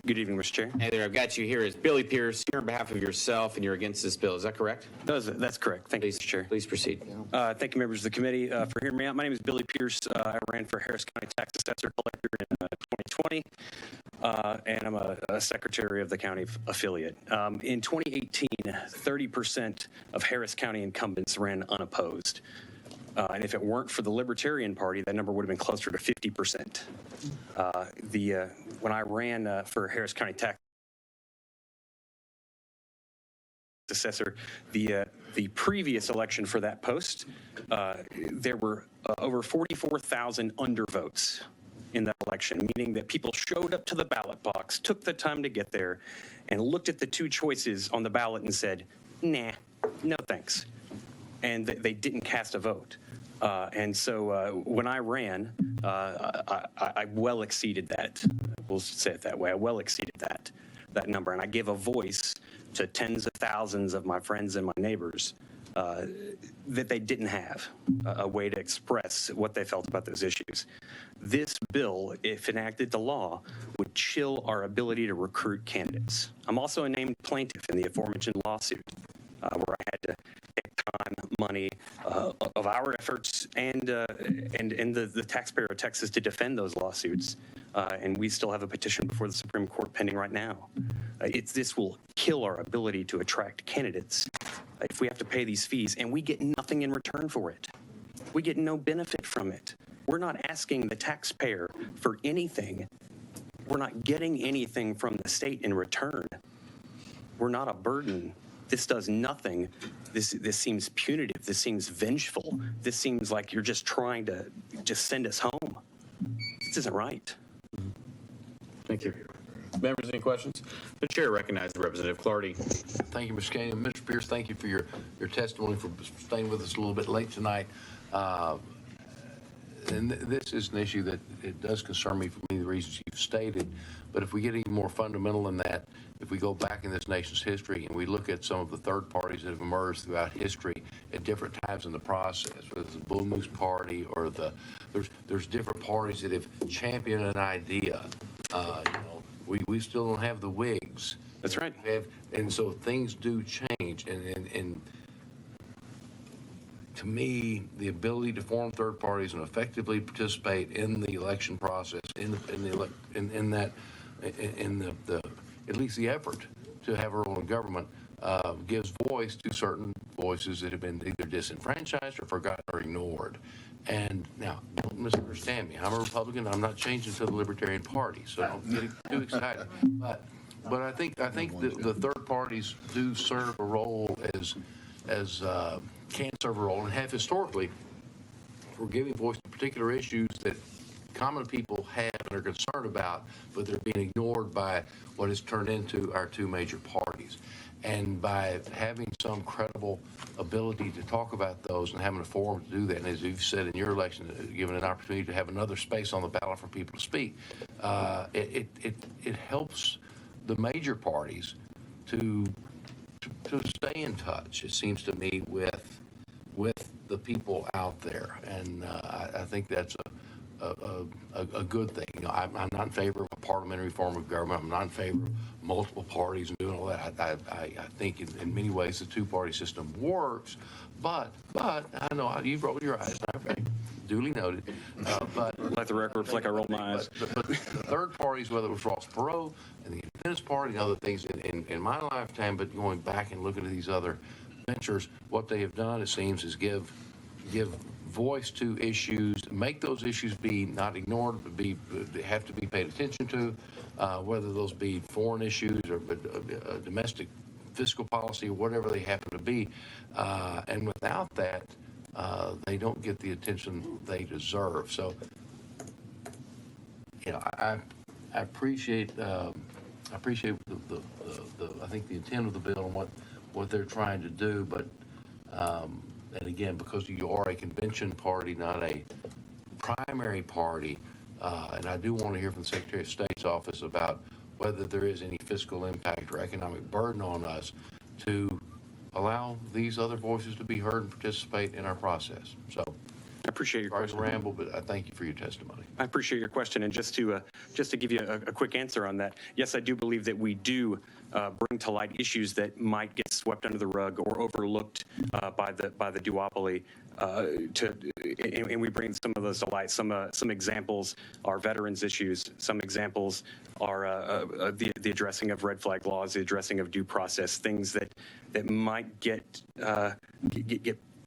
Good evening, Mr. Chair. Hey there, I've got you here as Billy Pierce, here on behalf of yourself, and you're against this bill. Is that correct? That's correct. Thank you, Mr. Chair. Please proceed. Thank you, members of the committee, for hearing me out. My name is Billy Pierce. I ran for Harris County Tax Assessor Collector in 2020, and I'm a secretary of the county affiliate. In 2018, 30% of Harris County incumbents ran unopposed. And if it weren't for the Libertarian Party, that number would have been closer to 50%. When I ran for Harris County Tax Assessor, the previous election for that post, there were over 44,000 undervotes in that election, meaning that people showed up to the ballot box, took the time to get there, and looked at the two choices on the ballot and said, nah, no thanks. And they didn't cast a vote. And so when I ran, I well exceeded that. We'll say it that way. I well exceeded that number. And I gave a voice to tens of thousands of my friends and my neighbors that they didn't have a way to express what they felt about those issues. This bill, if enacted to law, would chill our ability to recruit candidates. I'm also a named plaintiff in the aforementioned lawsuit, where I had to take time, money of our efforts and the taxpayer of Texas to defend those lawsuits. And we still have a petition before the Supreme Court pending right now. This will kill our ability to attract candidates if we have to pay these fees, and we get nothing in return for it. We get no benefit from it. We're not asking the taxpayer for anything. We're not getting anything from the state in return. We're not a burden. This does nothing. This seems punitive. This seems vengeful. This seems like you're just trying to just send us home. This isn't right. Thank you. Members, any questions? The chair recognizes Representative Clardy. Thank you, Mr. Kane. Mr. Pierce, thank you for your testimony, for staying with us a little bit late tonight. And this is an issue that it does concern me for many of the reasons you've stated. But if we get even more fundamental than that, if we go back in this nation's history and we look at some of the third parties that have emerged throughout history at different times in the process, whether it's the Blue Moose Party or there's different parties that have championed an idea. We still don't have the Whigs. That's right. And so things do change. And to me, the ability to form third parties and effectively participate in the election process, at least the effort to have a role in government, gives voice to certain voices that have been either disenfranchised or forgotten or ignored. And now, don't misunderstand me. I'm a Republican. I'm not changing to the Libertarian Party, so don't get too excited. But I think the third parties do serve a role can serve a role and have historically for giving voice to particular issues that common people have and are concerned about, but they're being ignored by what has turned into our two major parties. And by having some credible ability to talk about those and having a forum to do that, and as you've said in your election, given an opportunity to have another space on the ballot for people to speak, it helps the major parties to stay in touch, it seems to me, with the people out there. And I think that's a good thing. I'm not in favor of a parliamentary form of government. I'm not in favor of multiple parties and doing all that. I think in many ways the two-party system works, but I know you've rolled your eyes. Okay, duly noted. But Let the record reflect I rolled my eyes. But the third parties, whether it was Ross Perot and the Independence Party and other things in my lifetime, but going back and looking at these other ventures, what they have done, it seems, is give voice to issues, make those issues be not ignored, but they have to be paid attention to, whether those be foreign issues or domestic fiscal policy or whatever they happen to be. And without that, they don't get the attention they deserve. So, I appreciate the I think the intent of the bill and what they're trying to do, but and again, because you are a convention party, not a primary party, and I do want to hear from the Secretary of State's office about whether there is any fiscal impact or economic burden on us to allow these other voices to be heard and participate in our process. So, I appreciate your Sorry to question. ramble, but I thank you for your testimony. I appreciate your question, and just to give you a quick answer on that, yes, I do believe that we do bring to light issues that might get swept under the rug or overlooked by the duopoly. And we bring some of those to light. Some examples are veterans issues. Some examples are the addressing of red flag laws, the addressing of due process, things that might get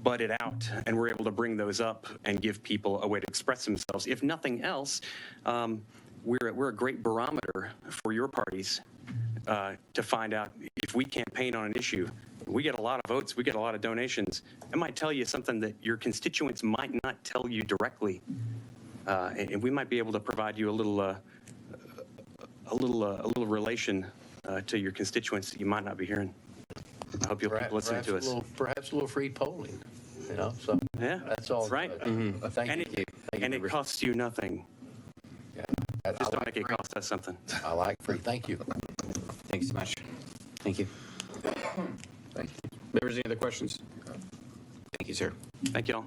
butted out, and we're able to bring those up and give people a way to express themselves. If nothing else, we're a great barometer for your parties to find out if we campaign on an issue. We get a lot of votes, we get a lot of donations. It might tell you something that your constituents might not tell you directly, and we might be able to provide you a little relation to your constituents that you might not be hearing. I hope you'll keep listening to us. Perhaps a little free polling, so Yeah, that's all. that's right. Thank And you. it costs you nothing. Yeah. Just don't make it cost us something. I like free. Thank you. Thanks so much. Thank you. Thank you. Members, any other questions? Thank you, sir. Thank you all.